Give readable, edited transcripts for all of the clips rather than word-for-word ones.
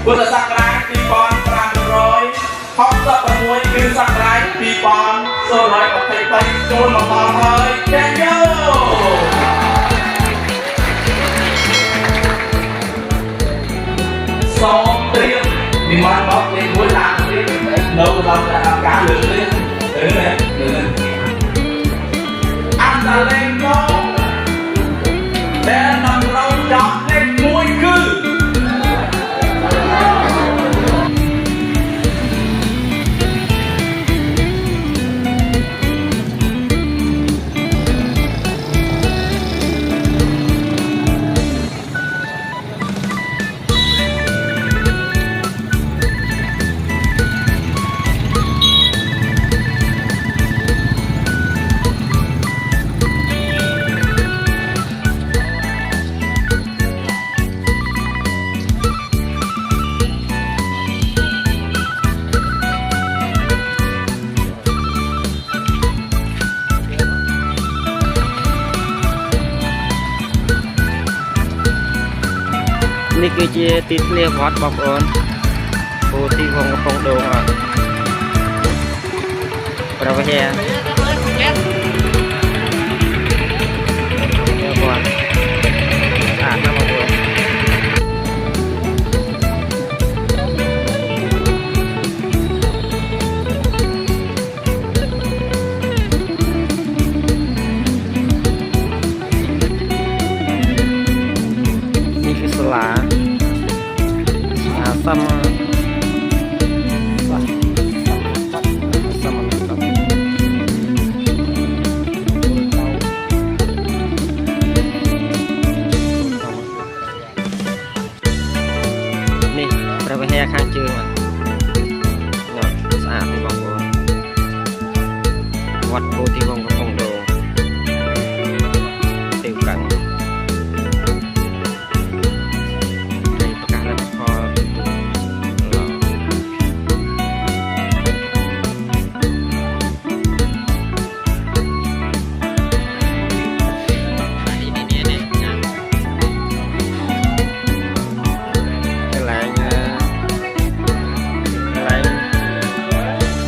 Buat sakrai di pon perang roy, hot tak bermuai ke sakrai di pon, sorai pakai pakai cun memahai, janjo. Som triệt, di mana bọc lên cuối làng triệt, nấu lòng là cá lươn triệt, đứng lên, đứng lên. Ăn ta lên có, để nằm lâu chọc lên mũi cư. Iniគឺជាទីធ្លាវត្តបងប្អូនពូទីវងកំពង់ដូងអត់ប្រវត្តិវត្តអាណាបងប្អូននេះគឺសាលាsama nih berapa hea khang chương mà sạch thì bong bồn vắt cô thì bong có phòng đồ tiêu cẩn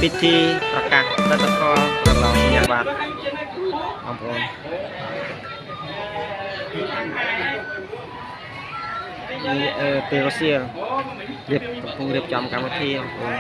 พิธีประกาศรัฐกรประลองสัญญาบัตรของผมมีเปโรเซียเรียบคงเรียบจำการวิธีของผม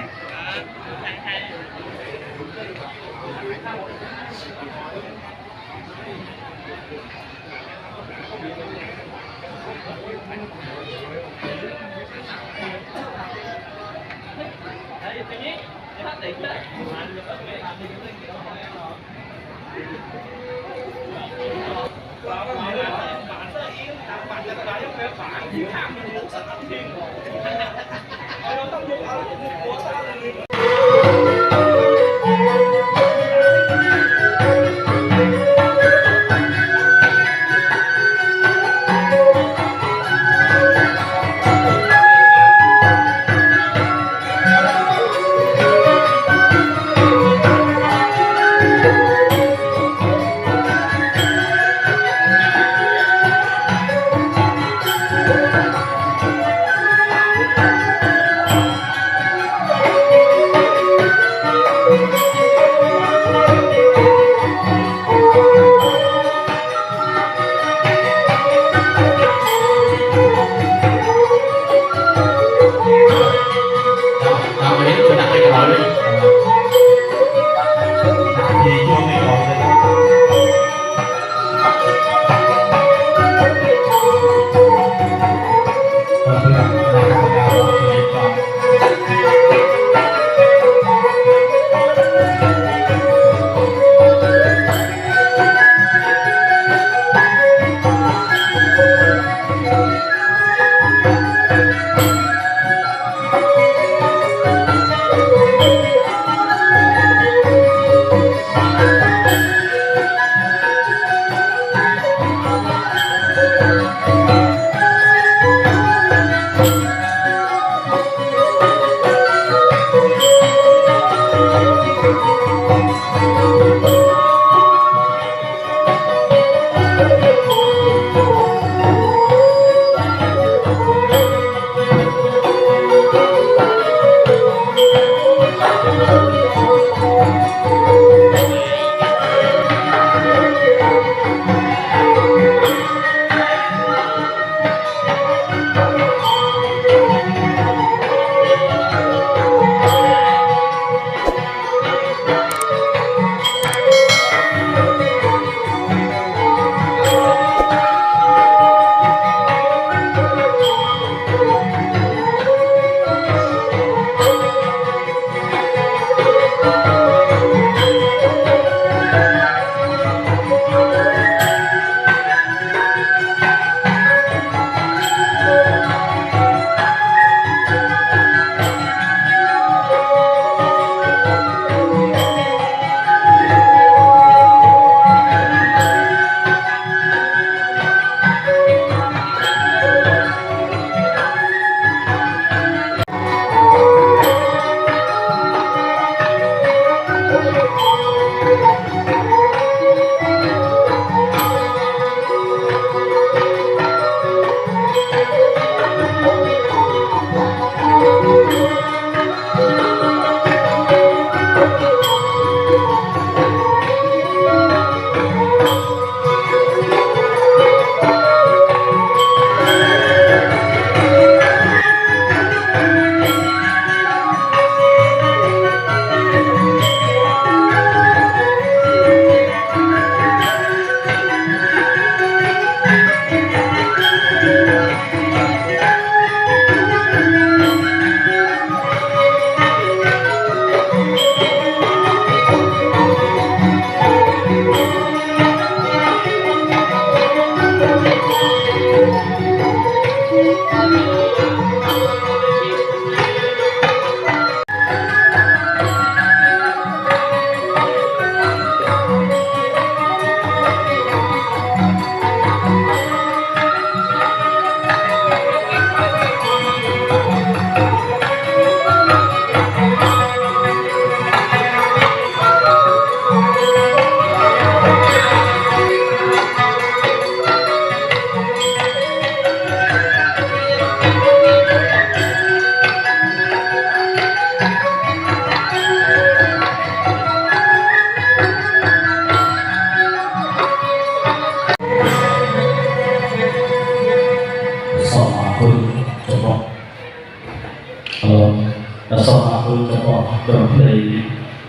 សូមអរគុណចំពោះក្រុមភ្លេង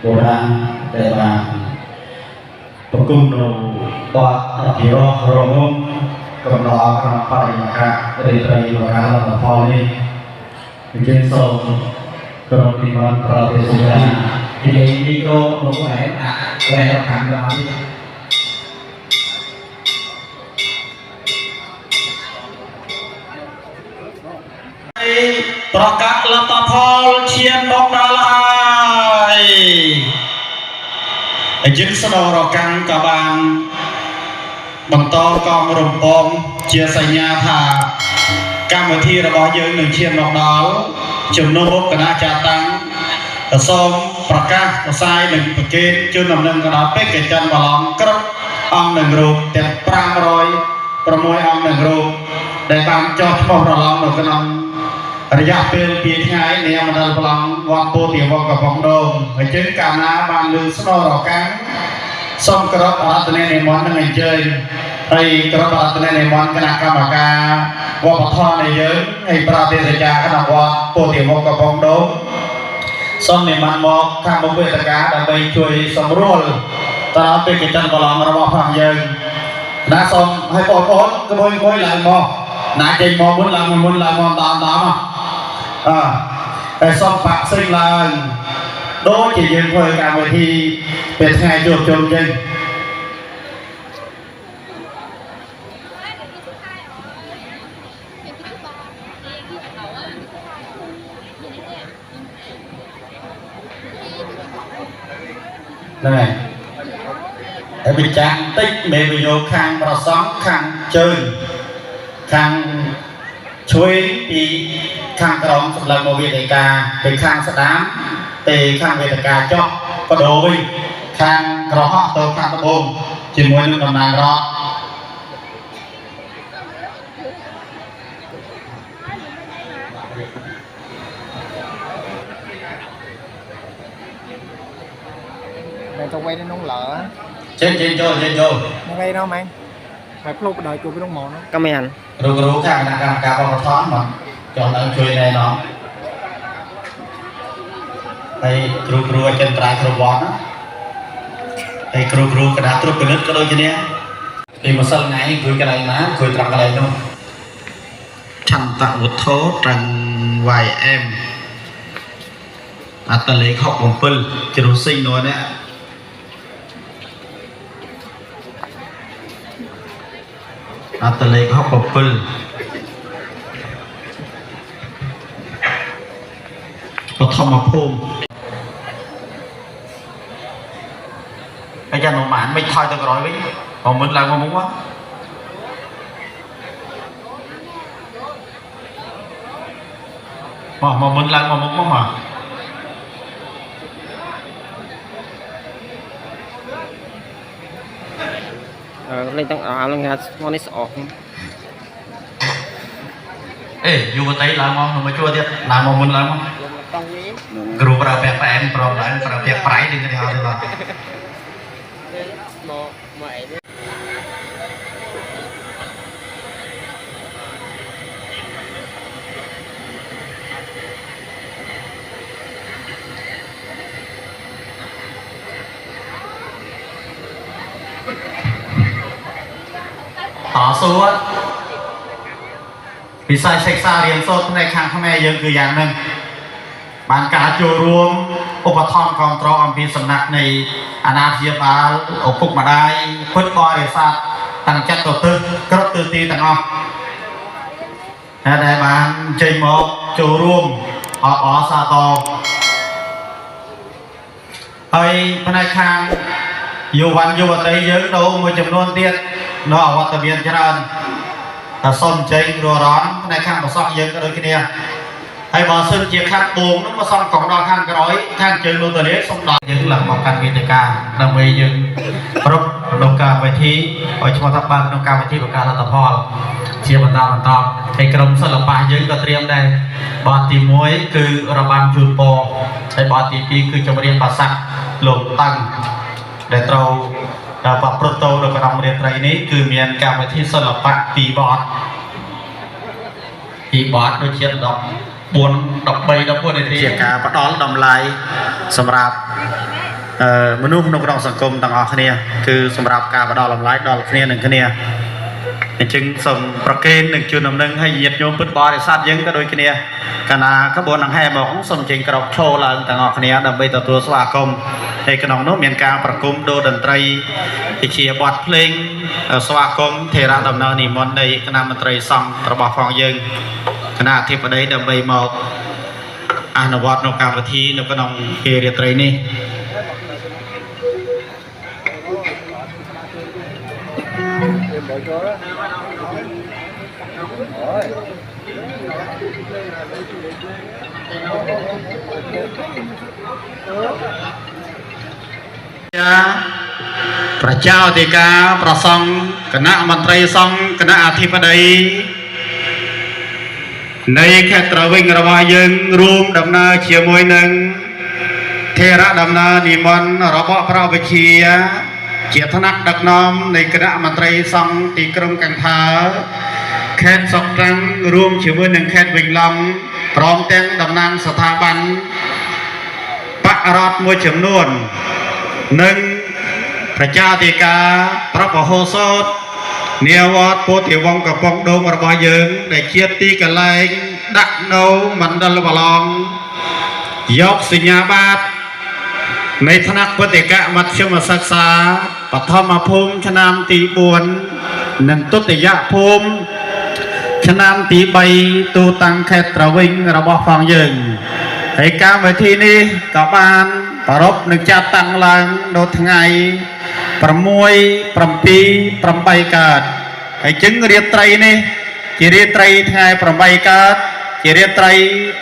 បុរាណដែលបានប្រគំនៅបទអភិរក្សរងំកំណត់ក្នុងបរិយាកាសរីករាយបុរាណលទ្ធផលនេះយើងសូមក្រុមទីបានប្រតិបត្តិពីនេះក៏មកឯតែខាងដល់នេះប្រកាសលទ្ធផលឈានមកដល់ហើយយើងស្នងរកាំងក៏បានបន្តកងរំពងជាសញ្ញាថាកម្មវិធីរបស់យើងនឹងឈានមកដល់ជំនុំគណៈចាតាំងសូមប្រកាសផ្សាយនិងប្រកេតជូនដំណឹងទៅដល់ពេកច័ន្ទបឡំគ្រប់អង្គនឹងរូបទាំង506អង្គនឹងរូបដែលបានចុះឈ្មោះប្រឡងនៅក្នុងរយៈពេល2ថ្ងៃនាមណ្ឌលប្រឡងវត្តពោធិវត្តកំពង់ដូងហើយជើងកាលណាបានលើស្នរកាំងសូមគោរពអរតនេនិមន្តនឹងអញ្ជើញហើយគោរពអរតនេនិមន្តគណៈកម្មការវប្បធម៌នៃយើងហើយប្រតិបត្តិការគណៈវត្តពោធិវត្តកំពង់ដូងសូមនិមន្តមកខាងមុខវេទិកាដើម្បីជួយសម្រួលតើពេកច័ន្ទប្រឡងរបស់ផងយើងណាសូមឲ្យបងប្អូនក្មួយឡើងមកណាចេញមកមុនឡើងមុនឡើងមកតាមតែសូមបាក់សិញឡើងដូចជាយើងធ្វើកម្មវិធីពេលថ្ងៃជួបជុំចឹងហ្នឹងហើយវិចារតិចមេវិយោខាងប្រសងខាងជើងខាងជួយពីខាងក្រមសម្រាប់មកវេទិកាទៅខាងស្ដាមទៅខាងវេទិកាចុះបដូរវិញខាងក្រហកទៅខាងត្បូងជាមួយនឹងតំណាងរដ្ឋmày trong quay nó nóng lỡ trên vô nó quay đâu mày phải lúc đợi chụp cái nóng mòn nó commentรู้ข้างนักการการประท้อนมันจอดช่วยในน้องไปครูอาจารย์ตรายครูบอลนะไปครูกระดาษตรุกกระนึกก็โดยเฉลี่ยไปมาสั่งไงคุยกันอะไรนะคุยตรังอะไรนู่นฉันตะวุฒโธตรังวายเอ็มอัตเลขของเปิลจะรู้สิ่งโน้นเนี่ยอัตเลขของเปิลปฐมภูมิอาจารย์หนุ่มหมานไม่ทอยตะกร้อยวิ่งผมมึนอะไรมามุ้งวะmà mình lại mà một mà lên tăng lên nghe món off ê dù tay làm mà mà chua thiệt làm mà mình làm group ra bẹt em problem ra bẹt phải đi cái nào rồiต่อสู้วิสัยศึกษาเรียนโซในครั้งข้างในยังคืออย่างหนึ่งบานการจูรวมอุปทานกองตรอมพิสำนักในอนาธิบาลอุปกมาได้พุทธบริษัทตั้งจัดตัวตึกกระตือตีต่างออกได้บานใจหมอกจูรวมอสาตอไอ้พนักงานอยู่วันอยู่วันใดเยอะโตมาจำนวนเตี้ยnó ởวัดตะเบียนเจริญแต่ส้มเจงรัวร้อนในข้างมาซ่องเยอะก็โดยที่เนี่ยให้บอซึ่งเจียข้างตูงนั้นมาซ่องของดอกข้างกระร้อยข้างเจงรูตัวเล็กซ่องดอกยังหลังบอกการวิธีการนำไปยังรบดงการไปที่ไปชมทับบ้านดงการไปที่ประกาศรัตพรเชียร์บรรดาบรรดาในกรมศิลปะยังก็เตรียมได้บอตีมวยคือระบำจูนโปใช้บอตีปีคือจะมาเรียนภาษาหลงตั้งได้เราปรับประตูโดยการเรียนไรนี้คือมีการไปที่ศิลปะตีบอร์ดโดยเชียร์ดอก buồn đọc bay đọc buồn này thì ជាការផ្ដល់តម្លៃសម្រាប់មនុស្សក្នុងក្នុងសង្គមទាំងអស់គ្នាគឺសម្រាប់ការផ្ដល់តម្លៃដល់គ្នានឹងគ្នាអញ្ចឹងសូមប្រកេននឹងជួនដំណឹងឲ្យញាតិញោមពុទ្ធបរិស័ទយើងក៏ដូចគ្នាកាលណាក្បួនដង្ហែមកសូមចេញក្រោកឈរឡើងទាំងអស់គ្នាដើម្បីទទួលស្វាគមន៍ហើយក្នុងនោះមានការប្រគំដូរតន្ត្រីជាបទភ្លេងស្វាគមន៍ថេរៈដំណើរនិមន្តនៃគណៈមន្ត្រីសង្ឃរបស់ផងយើងគណៈអធិបតីដើម្បីមកអនុវត្តនៅកម្មវិធីនៅក្នុងពេលរាត្រីនេះប្រជាអធិការប្រសង់គណៈមន្ត្រីសង្ឃគណៈអធិបតីនៃខេត្តត្រវិញរបស់យើងរួមដំណើរជាមួយនឹងថេរៈដំណើរនិមន្តរបស់ព្រះវិជាជាថ្នាក់ដឹកនាំនៃគណៈមន្ត្រីសង្ឃទីក្រុងកង្ហាខេត្តសុកត្រាំងរួមជាមួយនឹងខេត្តវិញឡង់ព្រមទាំងតំណាងស្ថាប័នបករដ្ឋមួយចំនួននិងប្រជាអធិការប្រពហោសោតនាវត្តពោធិវង្សកំពង់ដូងរបស់យើងដែលជាទីកន្លែងដាក់នៅមណ្ឌលបឡងយកសញ្ញាបត្រនៃថ្នាក់ពុទ្ធិកមធ្យមសិក្សាបឋមភូមិឆ្នាំទី4និងទុតិយភូមិឆ្នាំទី3ទូតាំងខេត្តត្រវិញរបស់ផងយើងហើយកម្មវិធីនេះក៏បានប្រារព្ធនឹងចាត់តាំងឡើងនៅថ្ងៃ6 7 8កើតហើយចឹងរាត្រីនេះជារាត្រីថ្ងៃ8កើតជារាត្រី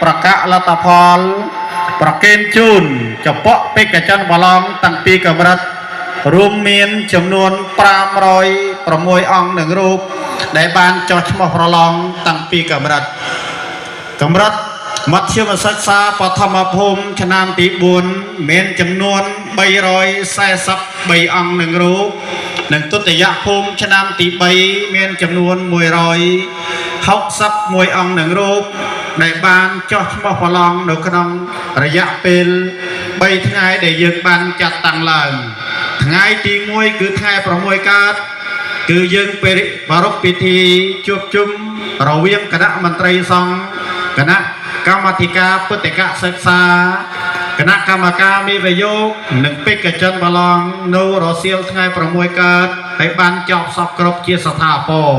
ប្រកាសលទ្ធផលប្រកេនជូនចពៈបេក្ខជនបឡំតាំងពីកម្រិតរួមមានចំនួន506អង្គនឹងរូបដែលបានចុះឈ្មោះប្រឡងតាំងពីកម្រិតមធ្យមសិក្សាបឋមភូមិឆ្នាំទី4មានចំនួន343អង្គនឹងរូបនិងទុតិយភូមិឆ្នាំទី3មានចំនួន161អង្គនឹងរូបដែលបានចុះឈ្មោះប្រឡងនៅក្នុងរយៈពេល3ថ្ងៃដែលយើងបានចាត់តាំងឡើងថ្ងៃទី1គឺថ្ងៃ6កើតគឺយើងប្រារព្ធពិធីជួបជុំរវាងគណៈមន្ត្រីសង្ឃគណៈកម្មាធិការពុទ្ធិកសិក្សាគណៈកម្មការមេវយោគនិងបេក្ខជនបឡងនៅរសៀលថ្ងៃ6កើតហើយបានចប់សពគ្រប់ជាស្ថាពរ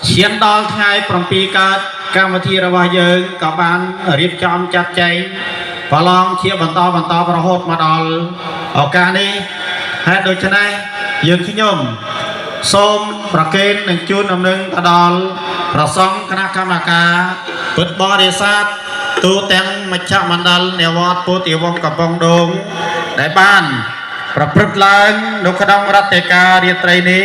ឈានដល់ថ្ងៃ7កើតកម្មវិធីរបស់យើងក៏បានរៀបចំចាត់ចែងប្រឡងជាបន្តរហូតមកដល់ឱកាសនេះហើយដូច្នេះយើងខ្ញុំសូមប្រកេននឹងជូនដំណឹងទៅដល់ប្រសង់គណៈកម្មការពុទ្ធបរិស័ទទូទាំងមជ្ឈមណ្ឌលនាវត្តពោធិវង្សកំពង់ដូងដែលបានប្រព្រឹត្តឡើងនៅក្នុងរត្តិការរាត្រីនេះ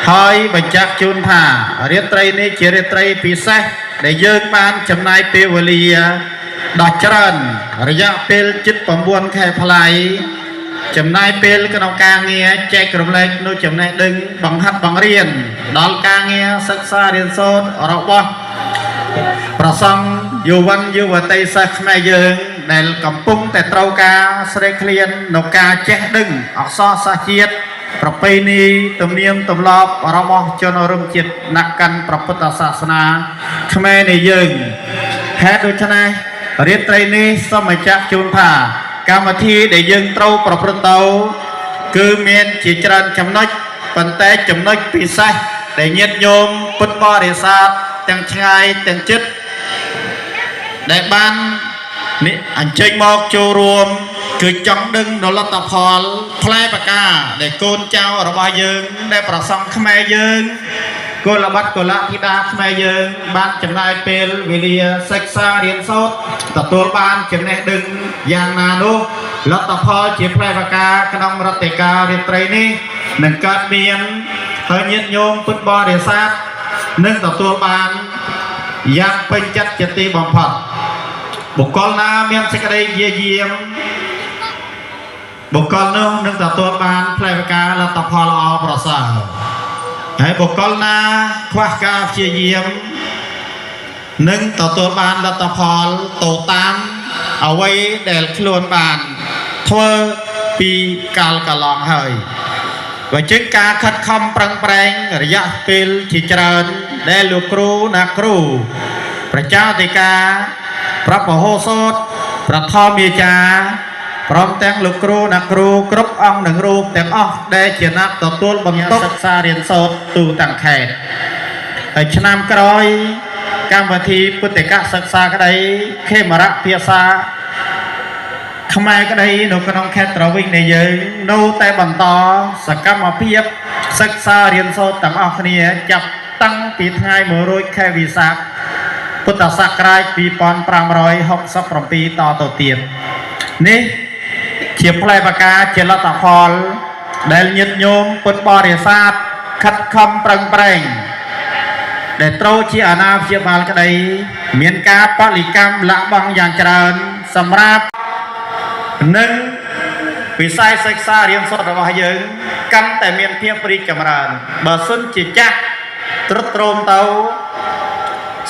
ហើយបញ្ជាក់ជូនថារាត្រីនេះជារាត្រីពិសេសដែលយើងបានចំណាយពេលវេលាដ៏ច្រើនរយៈពេលជិត9ខែប្លាយចំណាយពេលក្នុងការងារចែករំលែកនូវចំណេះដឹងបង្ហាត់បង្រៀនដល់ការងារសិក្សារៀនសូត្ររបស់ប្រសង់យុវជនយុវតីសិស្សខ្មែរយើងដែលកំពុងតែត្រូវការស្រេកឃ្លាននៅការចេះដឹងអក្សរសាស្ត្រជាតិប្រពៃណីទំនៀមទម្លាប់របស់ជនរួមជាតិអ្នកកាន់ព្រះពុទ្ធសាសនាខ្មែរនៃយើងហេតុដូច្នេះរាត្រីនេះសូមបញ្ជាក់ជូនថាកម្មវិធីដែលយើងត្រូវប្រព្រឹត្តទៅគឺមានជាច្រើនចំណុចប៉ុន្តែចំណុចពិសេសដែលញាតិញោមពុទ្ធបរិស័ទទាំងឆ្ងាយទាំងជិតដែលបាននេះអញ្ជើញមកចូលរួមគឺចង់ដឹងដល់លទ្ធផលផ្លែផ្កាដែលកូនចៅរបស់យើងដែលប្រសង់ខ្មែរយើងកុលបុត្រកុលធីតាខ្មែរយើងបានចំណាយពេលវេលាសិក្សារៀនសូត្រទទួលបានចំណេះដឹងយ៉ាងណានោះលទ្ធផលជាផ្លែផ្កាក្នុងរត្តិការរាត្រីនេះនឹងកើតមានហើយញាតិញោមពុទ្ធបរិស័ទនឹងទទួលបានយ៉ាងពេញចិត្តជាទីបំផុតបុគ្គលណាមានសេចក្តីយាយាមបុគ្គលនោះនឹងទទួលបានផ្លែផ្កាលទ្ធផលល្អប្រសើរហើយបុគ្គលណាខ្វះការព្យាយាម នឹងទទួលបានលទ្ធផលទៅតាមអ្វីដែលខ្លួនបានធ្វើពីកាលកន្លងហើយបើជាការខិតខំប្រឹងប្រែងរយៈពេលជាច្រើនដែលលោកគ្រូណាគ្រូប្រជាអធិការប្រាប់មហោសថប្រធមយាចាព្រមទាំងលោកគ្រូណាគ្រូគ្រប់អង្គនឹងរូបទាំងអស់ដែលជាអ្នកទទួលបន្ទុកសិក្សារៀនសូត្រទូទាំងខេត្តហើយឆ្នាំក្រោយកម្មវិធីពុទ្ធិកសិក្សាក្តីខេមរៈភាសាខ្មែរក្តីនៅក្នុងខេត្តត្រវិញនៃយើងនៅតែបន្តសកម្មភាពសិក្សារៀនសូត្រទាំងអស់គ្នាចាប់តាំងពីថ្ងៃ100ខែវិសាខពុទ្ធសករាជ2567តទៅទៀតនេះជាផ្លែផ្កាជាលទ្ធផលដែលញាតិញោមពុទ្ធបរិស័ទខិតខំប្រឹងប្រែងដែលត្រូវជាអាណាព្យាបាលក្តីមានការបដិកម្មលះបង់យ៉ាងច្រើនសម្រាប់និងវិស័យសិក្សារៀនសូត្ររបស់យើងកាន់តែមានភាពរីកចម្រើនបើសិនជាចាស់ទ្រុឌទ្រោមទៅ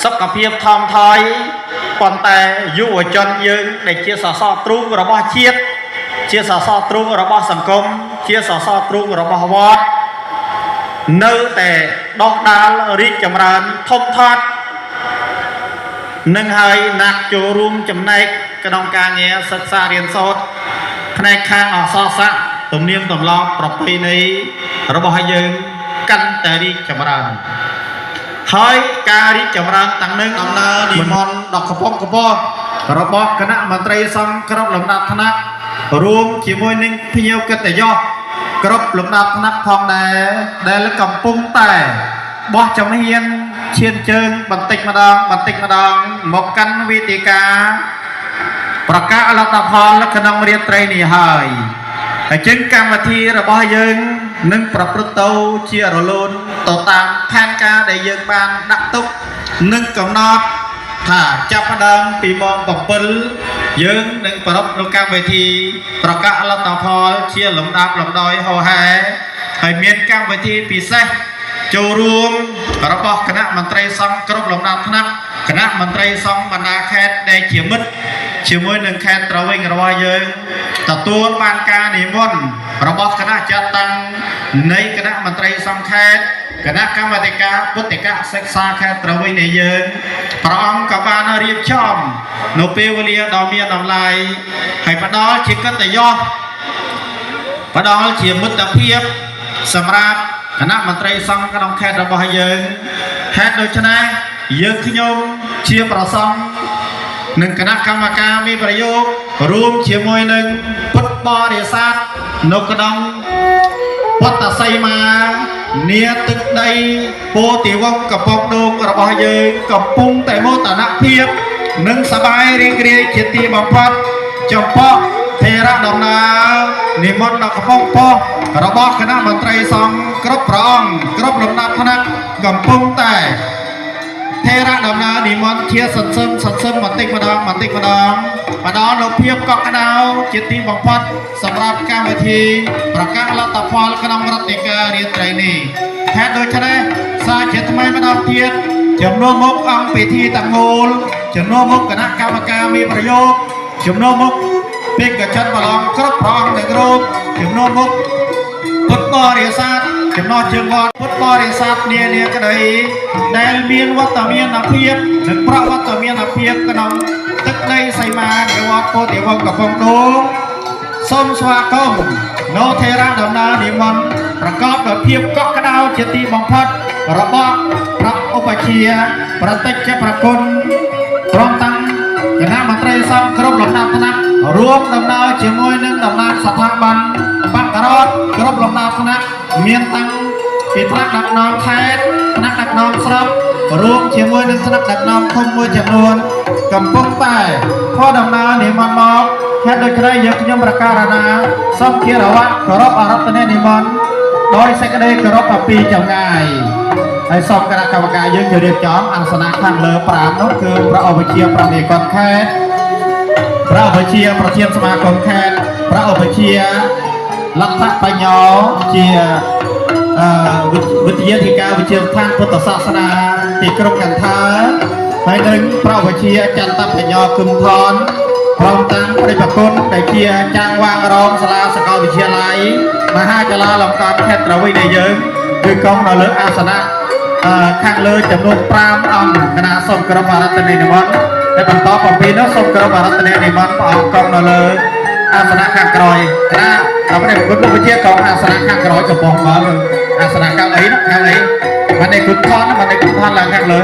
សុខភាពថមថយប៉ុន្តែយុវជនយើងដែលជាសសរទ្រូងរបស់ជាតិជាសសរទ្រូងរបស់សង្គមជាសសរទ្រូងរបស់វត្តនៅតែដោះដាលរីកចម្រើនធំធាត់នឹងហើយណាក់ចូលរួមចំណែកក្នុងការងារសិក្សារៀនសូត្រផ្នែកខាងអក្សរសាស្ត្រទំនៀមទម្លាប់ប្រពៃណីរបស់យើងកាន់តែរីកចម្រើនហើយការរីកចម្រើនទាំងនឹងដំណើរនិមន្តដល់កំពង់កម្ពស់របស់គណៈមន្ត្រីសង្ឃគ្រប់លំដាប់ថ្នាក់រួមជាមួយនឹងភ្ញៀវកិត្តិយសគ្រប់លំដាប់ថ្នាក់ផងដែរដែលកំពុងតែបោះចំហៀនឈានជើងបន្តិចម្ដងមកកាន់វេទិកាប្រកាសលទ្ធផលក្នុងរាត្រីនេះហើយហើយជាកម្មវិធីរបស់យើងនឹងប្រព្រឹត្តទៅជារលូនទៅតាមផែនការដែលយើងបានដាក់ទុកនិងកំណត់ថាចាប់ផ្ដើមពីម៉ោង7យើងនឹងប្រារព្ធនៅកម្មវិធីប្រកាសលទ្ធផលជាលំដាប់លំដោយហោហែហើយមានកម្មវិធីពិសេសចូលរួមរបស់គណៈមន្ត្រីសង្ឃគ្រប់លំដាប់ថ្នាក់គណៈមន្ត្រីសង្ឃបណ្ដាខេត្តដែលជាមិត្តជាមួយនឹងខេត្តត្រវិញរបស់យើងទទួលបានការនិមន្តរបស់គណៈចាត់តាំងនៃគណៈមន្ត្រីសង្ឃខេត្តគណៈកម្មាធិការពុទ្ធិកសិក្សាខេត្តត្រវិញនៃយើងព្រះអង្គក៏បានរៀបចំនៅពេលវេលាដ៏មានតម្លៃហើយផ្ដល់ជាកិត្តិយសផ្ដល់ជាមិត្តភាពសម្រាប់គណៈមន្ត្រីសង្ឃក្នុងខេត្តរបស់យើងហេតុដូច្នេះយើងខ្ញុំជាប្រសង់និងគណៈកម្មការមានប្រយោគរួមជាមួយនឹងពុទ្ធបរិស័ទនៅក្នុងវត្តសីមានាទឹកដីពោធិវង្សកំពង់ដូងរបស់យើងកំពុងតែមោទនភាពនិងសប្បាយរីករាយជាទីបំផុតចំពោះថេរដំណើរនិមន្តដល់កំពង់ពោធិរបស់គណៈមន្ត្រីសង្ឃគ្រប់ព្រះអង្គគ្រប់លំដាប់ថ្នាក់កំពុងតែថេរដំណើរនិមន្តជាសន្សឹមបន្តិចម្ដងផ្ដល់នូវភាពកក់ក្ដៅជាទីបំផុតសម្រាប់កម្មវិធីប្រកាសលទ្ធផលក្នុងរដ្ឋាភិបាលរាត្រីនេះហេតុដូច្នេះសារជាថ្មីម្ដងទៀតចំនួនមុខអង្គពិធីទាំងមូលចំនួនមុខគណៈកម្មការមានប្រយោគចំនួនមុខពេកចិនបឡងគ្រប់ព្រះអង្គទាំងរូបចំនួនមុខពុទ្ធបរិស័ទចំណោះជើងវត្តពុទ្ធបរិស័ទនានាក្តីដែលមានវត្តមានភាពនិងប្រវត្តិមានភាពក្នុងទឹកដីសីមានៃវត្តពោធិវង្សកំពង់ដូងសូមស្វាគមន៍នៅថេរដំណើរនិមន្តប្រកបដោយភាពកក់ក្ដៅជាទីបំផុតរបស់ព្រះឧបជាប្រតិច្ចប្រគុណព្រមទាំងគណៈមន្ត្រីសង្ឃគ្រប់លំដាប់ថ្នាក់រួមដំណើរជាមួយនឹងតំណាងស្ថាប័នបកការ៉តគ្រប់លំដាប់ថ្នាក់មានតាំងពីថ្នាក់ដឹកនាំខេត្តថ្នាក់ដឹកនាំស្រុករួមជាមួយនឹងថ្នាក់ដឹកនាំឃុំមួយចំនួនកំពុងតែធ្វើដំណើរនិមន្តមកហេតុដូច្នេះយើងខ្ញុំប្រកាសណាសូមគិរវៈគោរពអរតននិមន្តដោយសេចក្តីគោរពអំពីចម្ងាយហើយសូមគណៈកម្មការយើងជម្រាបចំអាសនៈខាងលើ5នោះគឺព្រះឧបជាប្រមេកនខេត្តព្រះឧបជាប្រធានសមាគមខេត្តព្រះឧបជាលទ្ធបញ្ញោជាវិទ្យាធិការវិទ្យាស្ថានពុទ្ធសាសនាទីក្រុងកន្ធា ហើយនឹងប្រវជាចន្ទបញ្ញាគឹមថនព្រមទាំងព្រះប្រគុណដែលជាចាងវាងរងសាលាសាកលវិទ្យាល័យមហាកាឡាលង្កាខេត្តត្រវីនៃយើងគឺកងនៅលើអាសនៈខាងលើចំនួន5អង្គគណៈសូមក្រុមអរតនីនិមន្តហើយបន្តបំពេញនោះសូមក្រុមអរតនីនិមន្តព្រះអង្គកងនៅលើអាសនៈខាងក្រោយគណៈព្រះប្រគុណលោកវិជាកងអាសនៈខាងក្រោយកំពុងមើលអាសនៈខាងអីណាខាងអីមិនได้គុណថនមិនได้គុណថនឡើងខាងលើ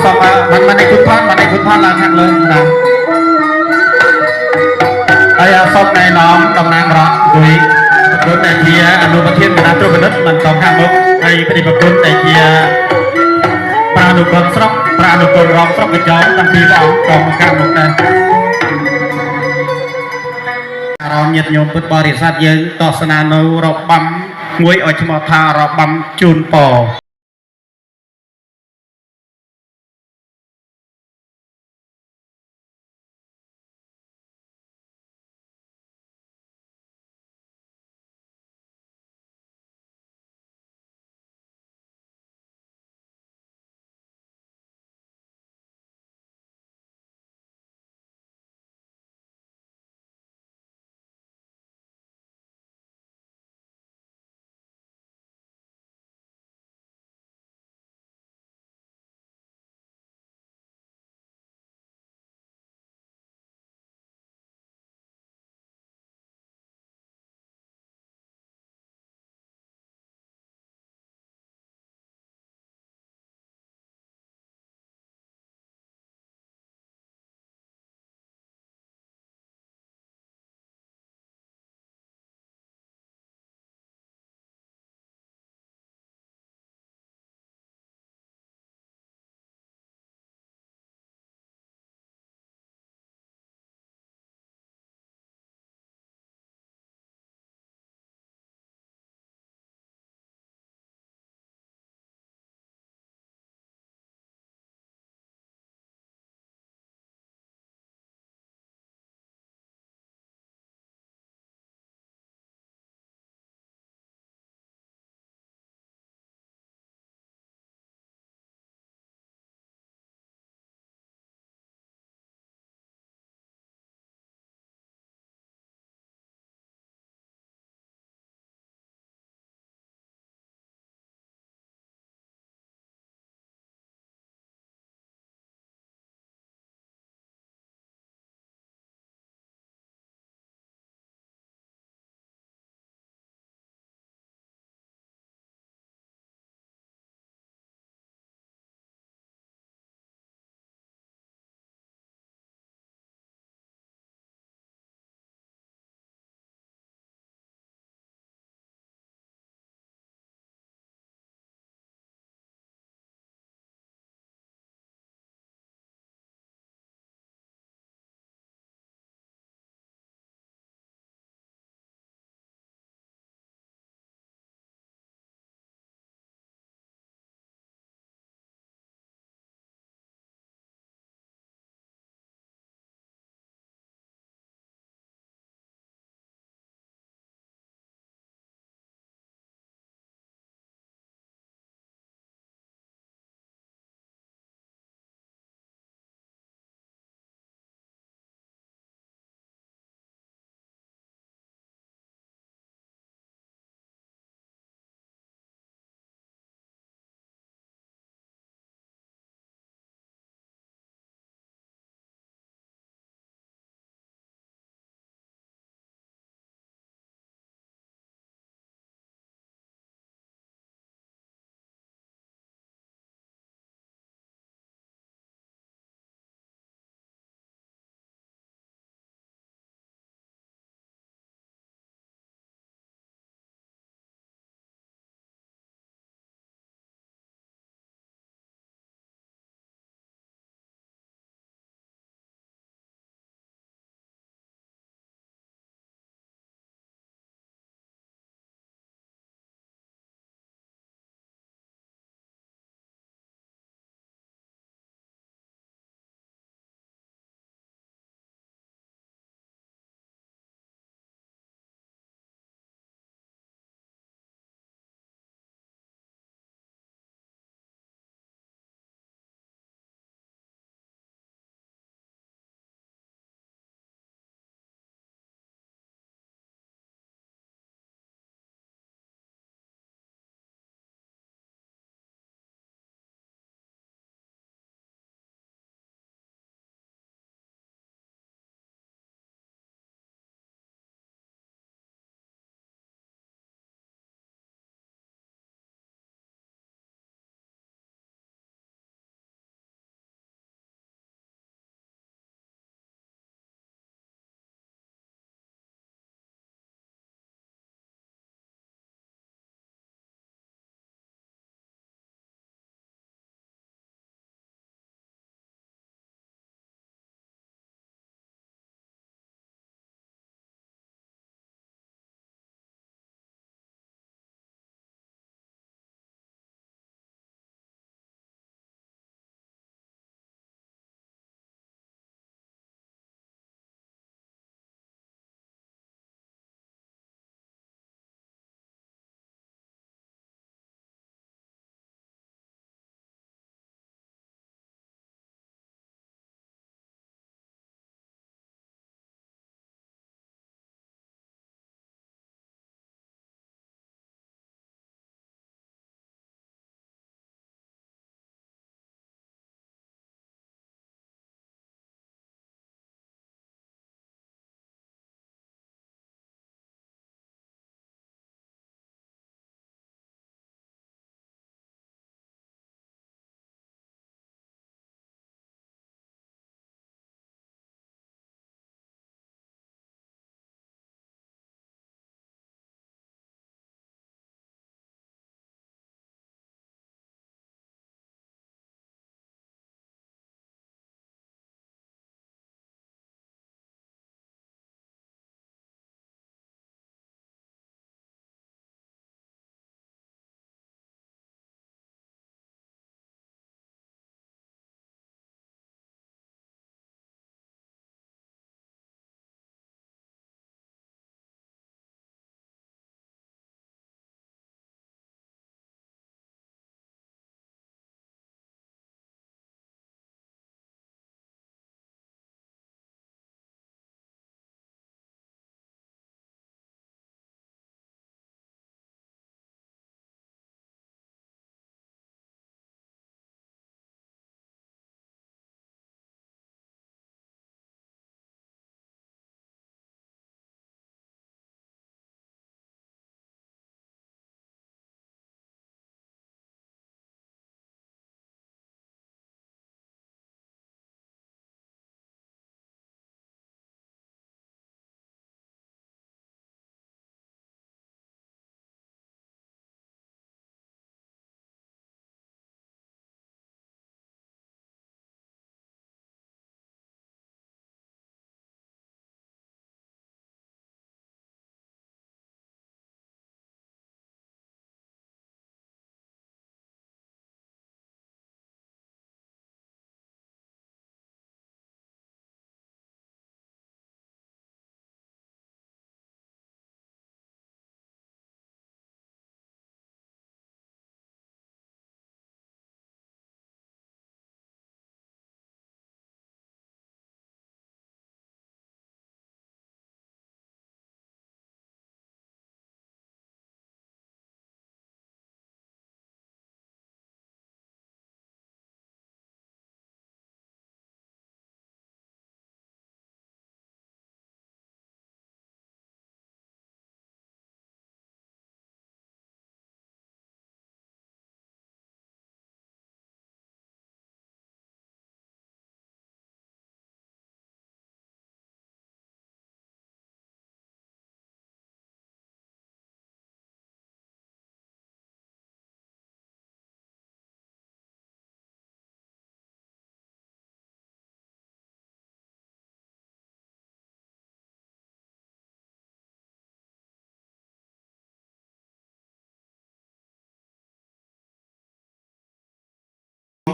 សូមមិនได้គុណថនឡើងខាងលើណាហើយសូមណែនាំតំណាងរដ្ឋដោយប្រគុណដែលជាអនុប្រធានគណៈត្រួតពិនិត្យមិនតខាងមុខហើយព្រះប្រគុណដែលជាប្រានុគមស្រុកប្រានុគមរងស្រុកកញ្ចោតាំងពីព្រះអង្គក៏ខាងមុខដែរអារម្មណ៍ញាតិញោមពុទ្ធបរិស័ទយើងទស្សនានៅរបាំមួយឲ្យឈ្មោះថារបាំជូនពរ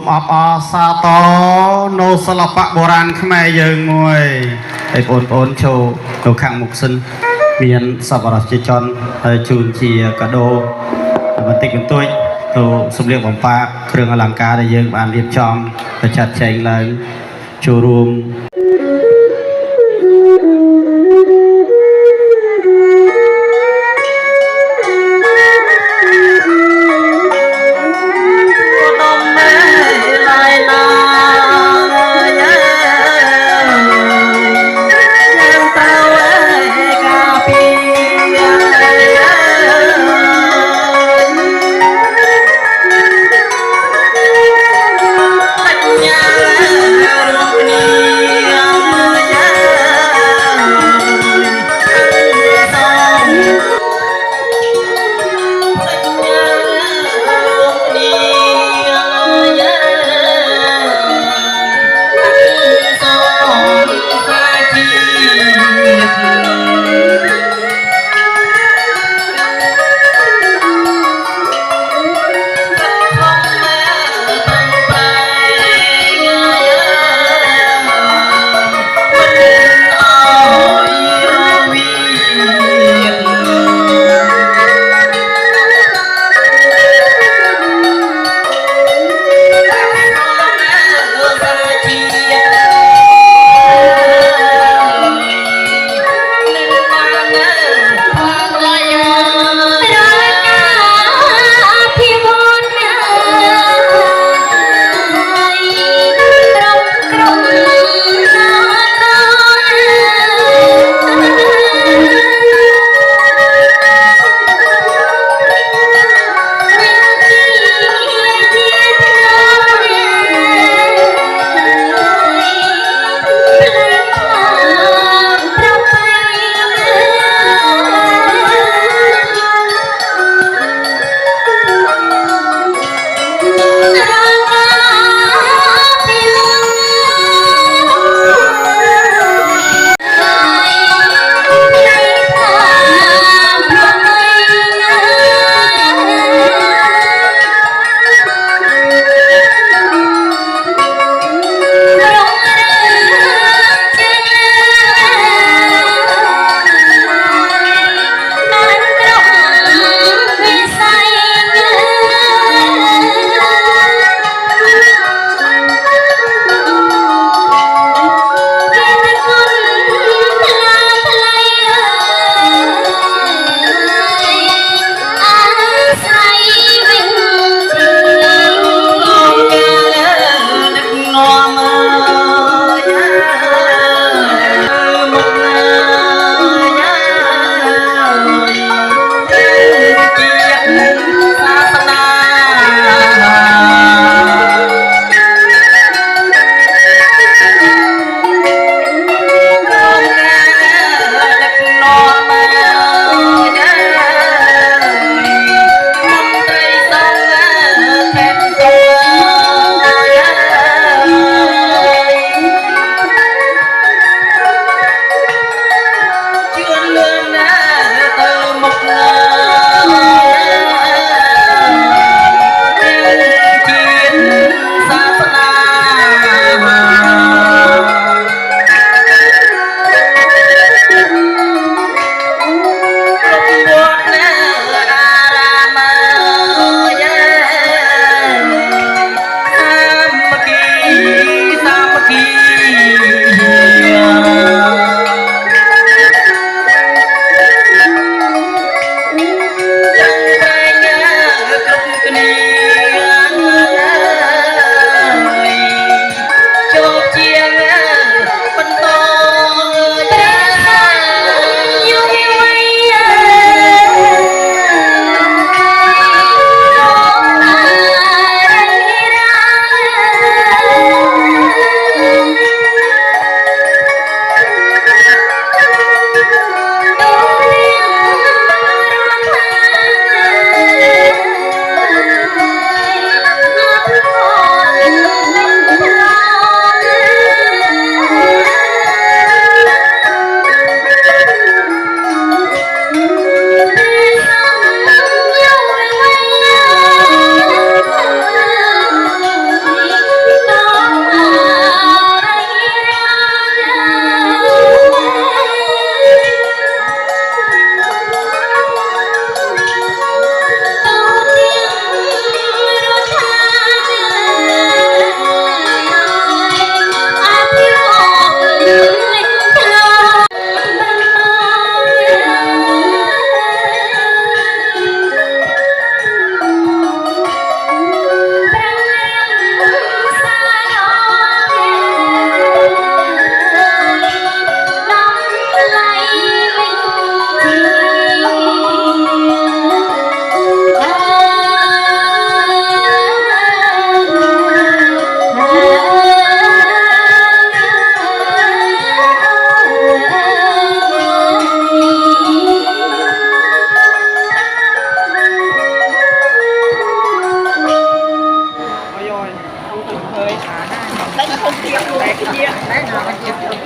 អបអសាតនៅសិល្បៈបុរាណខ្មែរយើងមួយហើយបងប្អូនចូលទៅខាងមុខសិនមានសប្បុរសជាជនហើយជូនជាកាដូបន្តិចបន្តួចទៅសម្លៀកបំពាក់គ្រឿងអលង្ការដែលយើងបានរៀបចំប្រចាត់ចែងឡើងចូលរួម Hãy subscribe cho kênh Ghiền Mì Gõ để không bỏ lỡ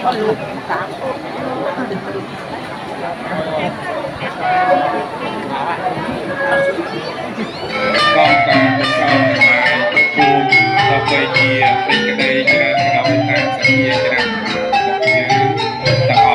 การเป็นเจ้าหน้าที่ภูมิต่อไปเดียเป็นกระได